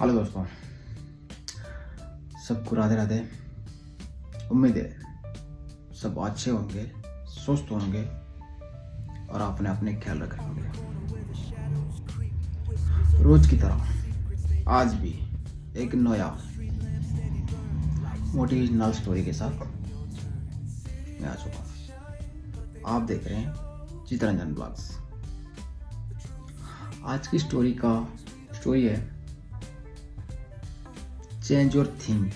Hello दोस्तों, सबको राधे राधे। उम्मीद है सब अच्छे होंगे, स्वस्थ होंगे और अपने अपने ख्याल रख रहे होंगे। रोज की तरह आज भी एक नया मोटिवेशनल स्टोरी के साथ मैं आ चुका हूँ। आप देख रहे हैं चितरंजन ब्लॉग्स। आज की स्टोरी है चेंज योर थिंक।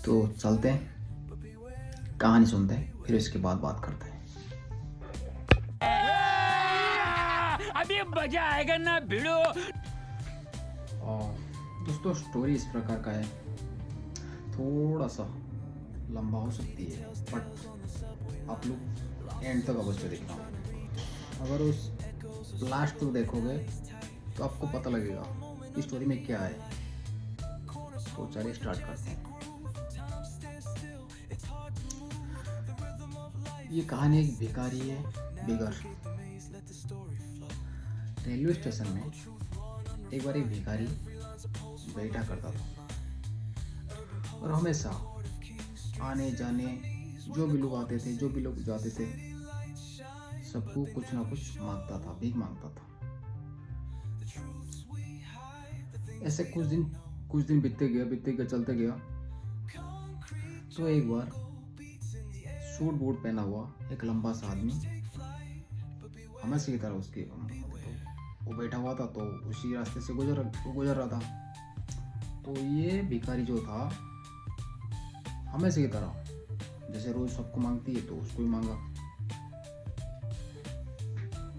तो चलते हैं, कहानी सुनते हैं, फिर इसके बाद बात करते हैं। अभी मजा आएगा ना भिड़ो। दोस्तों, स्टोरी इस प्रकार का है, थोड़ा सा लंबा हो सकती है, बट आप लोग एंड तक अवश्य देखना। अगर उस लास्ट तक देखोगे तो आपको पता लगेगा कि स्टोरी में क्या है। तो चलिए स्टार्ट करते हैं। ये कहानी एक भिखारी है, बिगर। रेलवे स्टेशन में एक बार एक भिखारी बैठा करता था और हमेशा आने जाने जो भी लोग आते थे, जो भी लोग जाते थे, सबको कुछ ना कुछ मांगता था, भीख मांगता था। ऐसे कुछ दिन बीतते गया, चलते गया। तो एक बार सूट बूट पहना हुआ एक लंबा सा आदमी हमेशा की तरह उसके वो बैठा हुआ था, तो उसी रास्ते से गुजर रहा था। तो ये भिखारी जो था हमेशा की तरह जैसे रोज सबको मांगती है तो उसको भी मांगा।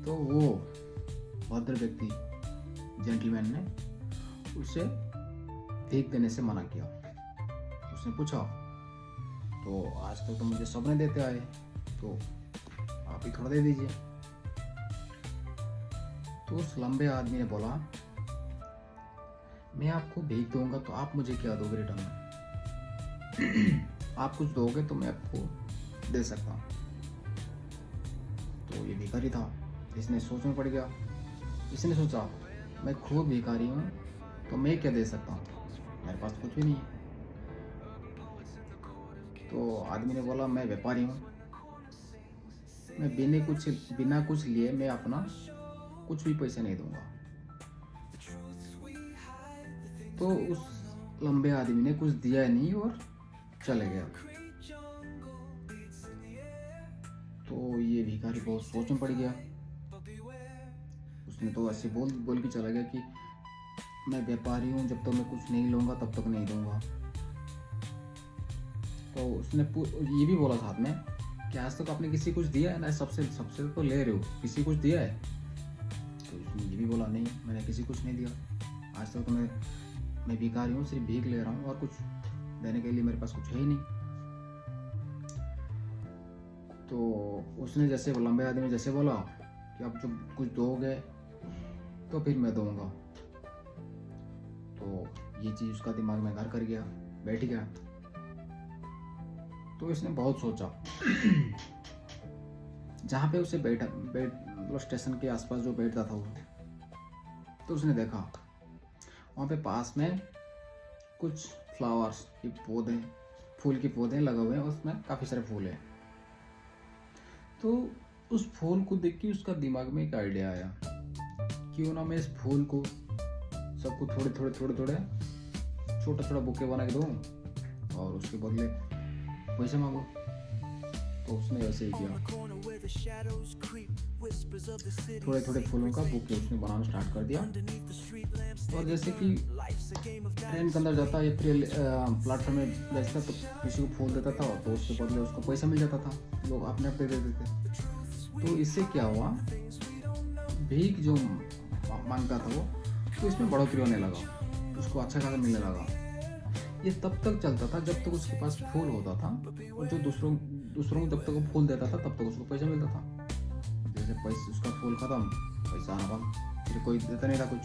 तो वो भद्र व्यक्ति जेंटलमैन ने उसे भीख देने से मना किया। उसने पूछा, तो आज तक तो मुझे सबने देते आए, तो आप ही थोड़ा दे दीजिए। तो उस लंबे आदमी ने बोला, मैं आपको भीख दूंगा तो आप मुझे क्या दोगे रिटर्न में? आप कुछ दोगे तो मैं आपको दे सकता हूँ। तो ये भिखारी था, इसने सोच में पड़ गया। इसने सोचा, मैं खुद भिखारी हूँ तो मैं क्या दे सकता हूँ, मेरे पास कुछ भी नहीं है। तो आदमी ने बोला, मैं व्यापारी हूँ, मैं बिना कुछ लिए मैं अपना कुछ भी पैसा नहीं दूंगा। तो उस लंबे आदमी ने कुछ दिया नहीं और चले गया। तो ये भिखारी बहुत सोच में पड़ गया। उसने तो ऐसे बोल के चला गया कि मैं व्यापारी हूँ, जब तक मैं कुछ नहीं लूँगा तब तक नहीं दूंगा। तो उसने ये भी बोला साथ में कि आज तक आपने किसी कुछ दिया है ना, सबसे तो ले रहे हो, किसी कुछ दिया है? तो उसने ये भी बोला, नहीं, मैंने किसी कुछ नहीं दिया, आज तक तो मैं भिखारी हूँ, सिर्फ भीख ले रहा हूँ और कुछ देने के लिए मेरे पास कुछ है ही नहीं। तो उसने जैसे लंबे आदमी ने जैसे बोला कि आप जब कुछ दोगे तो फिर मैं दूंगा, तो ये चीज़ उसका दिमाग में घर कर गया, बैठ गया। तो इसने बहुत सोचा। जहाँ पे उसे मतलब स्टेशन के आसपास जो बैठता था वो, तो उसने देखा वहाँ पे पास में कुछ फ्लावर्स के पौधे, फूल के पौधे लगे हुए हैं, उसमें काफ़ी सारे फूल हैं। तो उस फूल को देख के उसका दिमाग में एक आइडिया आया, क्यों ना मैं इस फूल को सबको थोड़े छोटा बुके बना के दूँ और उसके बदले पैसे मांगो। तो उसने ऐसे ही किया, थोड़े फूलों का बुके उसने बनाना स्टार्ट कर दिया। और जैसे कि ट्रेन के अंदर जाता या फिर प्लेटफॉर्म में बेचता तो किसी को फूल देता था, तो उसके बदले उसको पैसा मिल जाता था, लोग अपने दे देते थे। तो इससे क्या हुआ, भीख जो मांगता था वो, तो इसमें बढ़ोतरी होने लगा, उसको अच्छा खासा मिलने लगा। ये तब तक चलता था जब तक उसके पास फूल होता था, और जो दूसरों को जब तक वो फूल देता था तब तक उसको पैसा मिलता था। जैसे पैसे उसका फूल खत्म, पैसा आना बंद, फिर कोई देता नहीं था कुछ।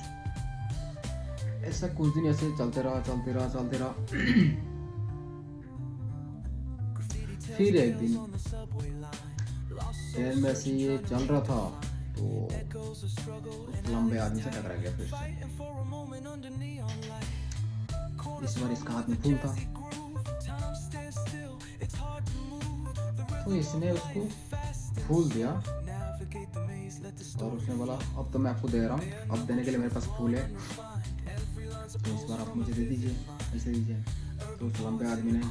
ऐसा कुछ दिन ऐसे चलते रहा। फिर एक दिन ट्रेन में ऐसे ये चल रहा था, तो उस लंबे आदमी से टकरा गया फिर से। इस बार इसका हाथ में फूल था, तो इसने उसको फूल दिया और उसने बोला अब तो मैं आपको दे रहा हूँ, अब देने के लिए मेरे पास फूल है, तो इस बार आप मुझे दे दीजिए, पैसे दीजिए। तो उस लंबे आदमी ने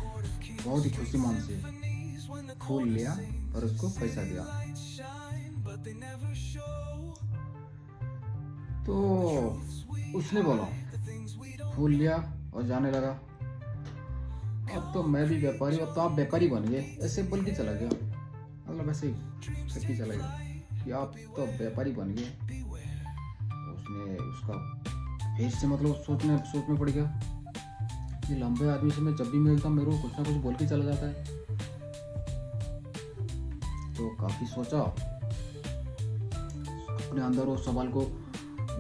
बहुत ही खुशी मन से फूल लिया और उसको पैसा दिया। तो उसने बोला, फूल लिया और जाने लगा। अब तो मैं भी व्यापारी, अब तो आप व्यापारी बन गए, ऐसे बोल के चला गया। मतलब ऐसे ही चला गया कि आप तो व्यापारी बन गए। उसने उसका फिर से मतलब सोच में पड़ गया कि लंबे आदमी से मैं जब भी मिलता हूँ मेरे को कुछ ना कुछ बोल के चला जाता है। तो काफी सोचा, अपने अंदर वो सवाल को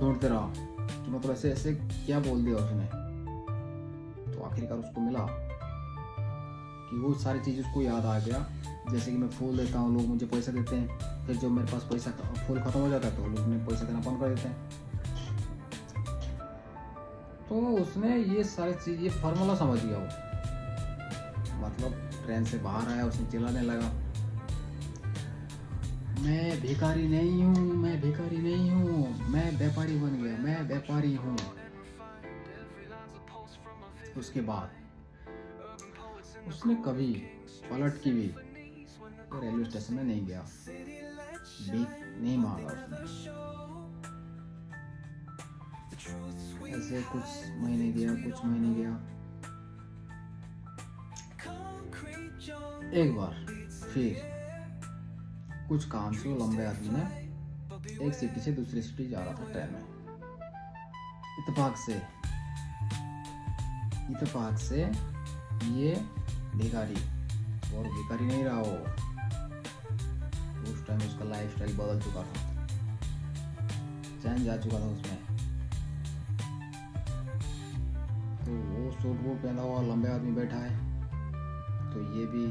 ढूंढते रहा कि मतलब ऐसे ऐसे क्या बोल दिया उसने। तो आखिरकार उसको मिला कि वो सारी चीज़ उसको याद आ गया। जैसे कि मैं फूल देता हूँ, लोग मुझे पैसा देते हैं, फिर जब मेरे पास पैसा फूल खत्म हो जाता है तो लोग मुझे पैसा देना बंद कर देते हैं। तो उसने ये सारी चीज़, ये फार्मूला समझ गया वो। मतलब ट्रेन से बाहर आया, उसने चिल्लाने लगा, मैं भिखारी नहीं हूँ, मैं भिखारी नहीं हूँ, मैं व्यापारी बन गया, मैं व्यापारी हूँ। उसके बाद उसने कभी पलट की भी रेलवे स्टेशन में नहीं गया, भीख नहीं मांगा उसने। ऐसे कुछ महीने गया। एक बार फिर कुछ काम से वो लंबे आदमी ने एक सिटी से दूसरी सिटी जा रहा था ट्रेन में। इत्तेफाक से ये भिखारी, और भिखारी नहीं रहा वो, उस टाइम उसका लाइफस्टाइल बदल चुका था, चैन जा चुका था उसमें। तो वो सूट बूट पहना हुआ लंबे आदमी बैठा है, तो ये भी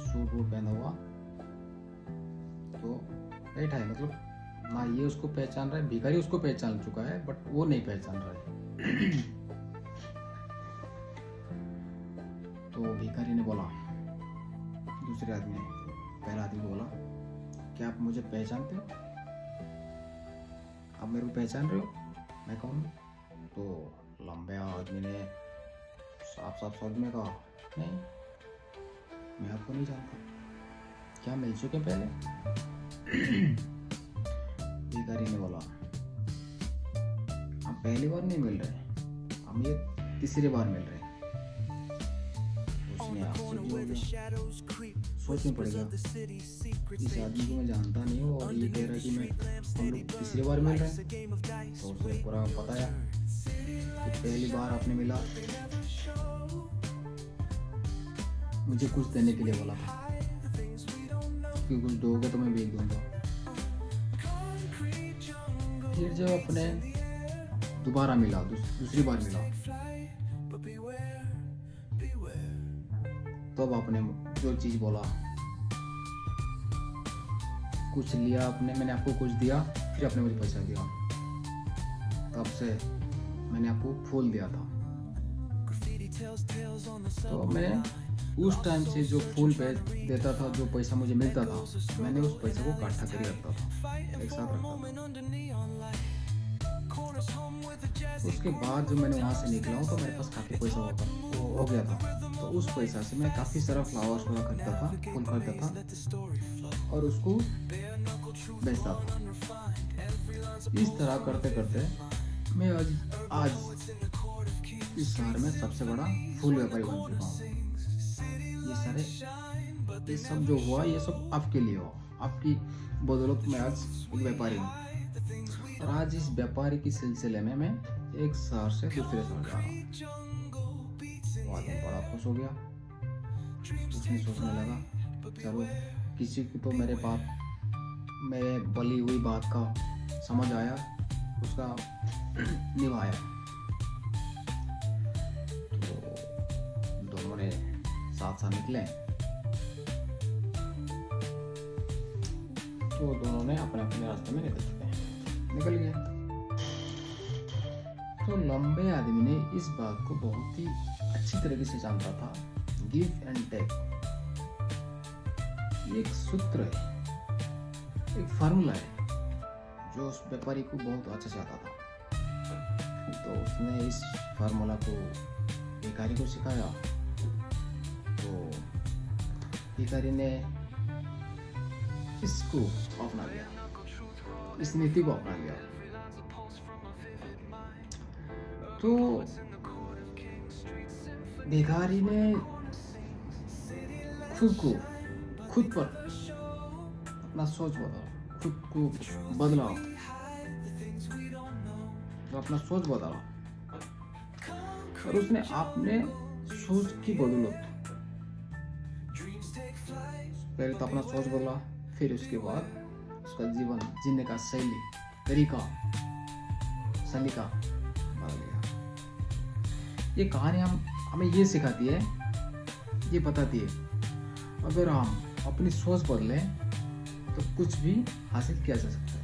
सूट बूट पहना हुआ तो बैठा है। मतलब ना ये उसको पहचान रहा है, भिखारी उसको पहचान चुका है, बट वो नहीं पहचान रहा है। तो भिखारी ने बोला, दूसरे आदमी ने, पहला आदमी बोला, क्या आप मुझे पहचानते हो? आप मेरे को पहचान रहे हो, मैं कौन हूँ? तो लंबे आदमी ने साफ शब्द में कहा, नहीं, मैं आपको नहीं जानता, क्या मिल चुके पहले? भिखारी ने बोला, हम पहली बार नहीं मिल रहे, हम ये तीसरी बार मिल रहे। उसने सोच में पड़ गया, इस आदमी को मैं जानता नहीं हूँ और ये कह रहा है कि हम लोग तीसरी बार मिल रहे हैं। तो उसे पूरा बताया कि पहली बार आपने मिला, मुझे कुछ देने के लिए बोला था कि कुछ दोगे तो मैं भेज दूंगा। फिर जब अपने दोबारा मिला, दूसरी बार मिला, तब आपने जो चीज बोला, कुछ लिया आपने, मैंने आपको कुछ दिया, फिर आपने मुझे पैसा दिया, तब से मैंने आपको फूल दिया था। तो मैं उस टाइम से जो फूल पे देता था, जो पैसा मुझे मिलता था, मैंने उस पैसे को इकट्ठा करके रखता था, एक साथ रखता था। उसके बाद जब मैंने वहाँ से निकला हूँ तो मेरे पास काफ़ी पैसा हो गया था। तो उस पैसा से मैं काफ़ी सारा फ्लावर्स वगैरह खरीदता था, फूल खरीदता था और उसको बेचता था। इस तरह करते करते मैं आज इस शहर में सबसे बड़ा फूल व्यापारी बन चुका हूँ। ये सब जो हुआ, ये सब आपके लिए हुआ, आपकी बदौलत मैं आज एक व्यापारी हूँ। और आज इस व्यापारी की सिलसिले में मैं एक शहर से दूसरे शहर जा रहा हूँ। वो आदमी बड़ा खुश हो गया। उसने सोचने लगा, चलो किसी को तो मेरे बली हुई बात का समझ आया, उसका निभाया। तो दोनों ने साथ निकले। तो दोनों ने अपने अपने रास्ते में निकल निकल गया। तो लंबे आदमी ने इस बात को बहुत ही अच्छी तरीके से जानता था। गिव एंड टेक एक सूत्र है, एक फार्मूला है जो उस व्यापारी को बहुत अच्छा से आता था। तो उसने इस फार्मूला को भिखारी को सिखाया। तो भिखारी ने इसको अपना लिया, इस नीति को अपना लिया। तो भिखारी ने खुद पर अपना सोच बदला, खुद को बदला, तो अपना सोच बदला। और उसने अपने सोच की बदौलत पहले तो अपना सोच बदला, फिर उसके बाद उसका जीवन जीने का तरीका बदल गया। ये कहानी हमें ये सिखाती है, ये बताती है, अगर हम अपनी सोच बदलें तो कुछ भी हासिल किया जा सकता है।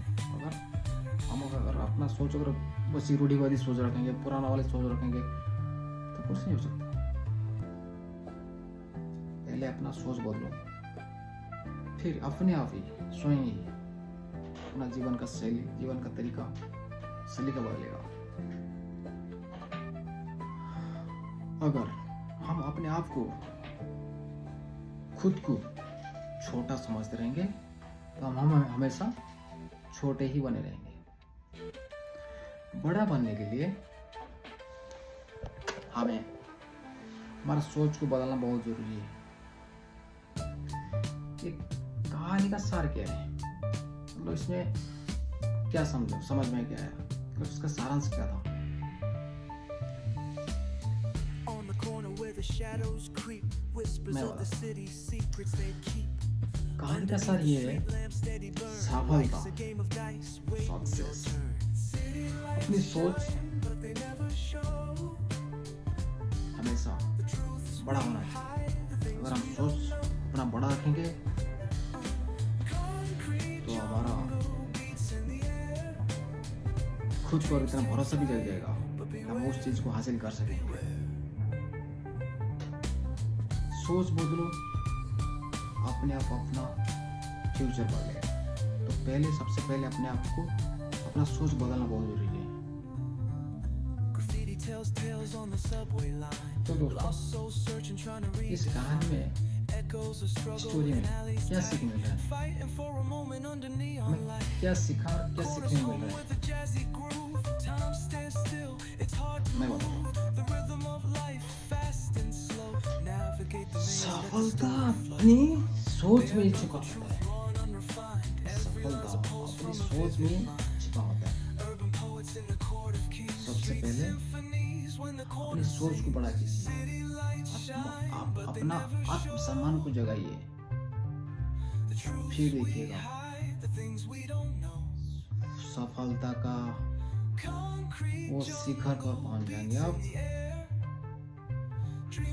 अगर अपना सोच अगर बस रूढ़िवादी सोच रखेंगे, पुराना वाले सोच रखेंगे तो कुछ नहीं हो सकता। पहले अपना सोच बदलो, फिर अपने आप ही स्वयं ही अपना जीवन का सलीका बदलेगा। अगर हम अपने आप को खुद को छोटा समझते रहेंगे तो हम हमेशा छोटे ही बने रहेंगे। बड़ा बनने के लिए हमें हमारा सोच को बदलना बहुत जरूरी है। ये कहानी का सार क्या है, मतलब इसमें क्या समझ में क्या है, मतलब इसका सारांश क्या था? मैं कहानी का सार ये है, सफलता, सक्सेस, अपनी सोच हमेशा बड़ा होना चाहिए। अगर हम सोच अपना बड़ा रखेंगे तो हमारा खुद पर इतना भरोसा भी जग जाएगा कि हम उस चीज को हासिल कर सकेंगे। सोच बदलो, अपने आप अपना फ्यूचर बदलेगा। तो सबसे पहले अपने आप को अपना सोच बदलना बहुत जरूरी है। तो दोस्तों, इस कहानी में, स्टोरी में क्या सीखने मिल रहा है, हमें क्या सीखने मिल रहा है, मैं बताऊँ। सफलता अपनी सोच में छिपा होता है। सफलता अपनी सोच में छिपा होता है। सबसे पहले अपनी सोच को बड़ा कीजिए, अपना आत्मसम्मान को जगाइए, फिर देखिएगा सफलता का वो शिखर पर पहुंच जाएंगे आप,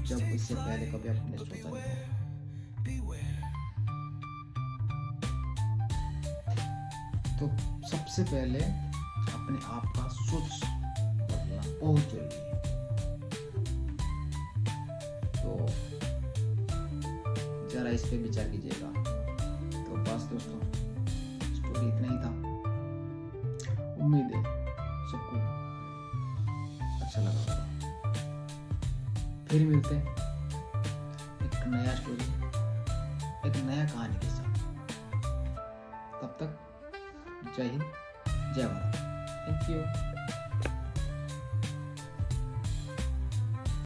जब इससे पहले कभी आपने सोचा नहीं। तो सबसे पहले अपने आप का सोच बदलना बहुत जरूरी है। तो जरा इस पे विचार कीजिएगा। तो बस दोस्तों, स्टोरी इतना ही था। उम्मीद है सबको अच्छा लगा होगा। फिर मिलते हैं एक नया स्टोरी, एक नया कहानी के साथ। तब तक जय हिंद, जय भारत। Thank you.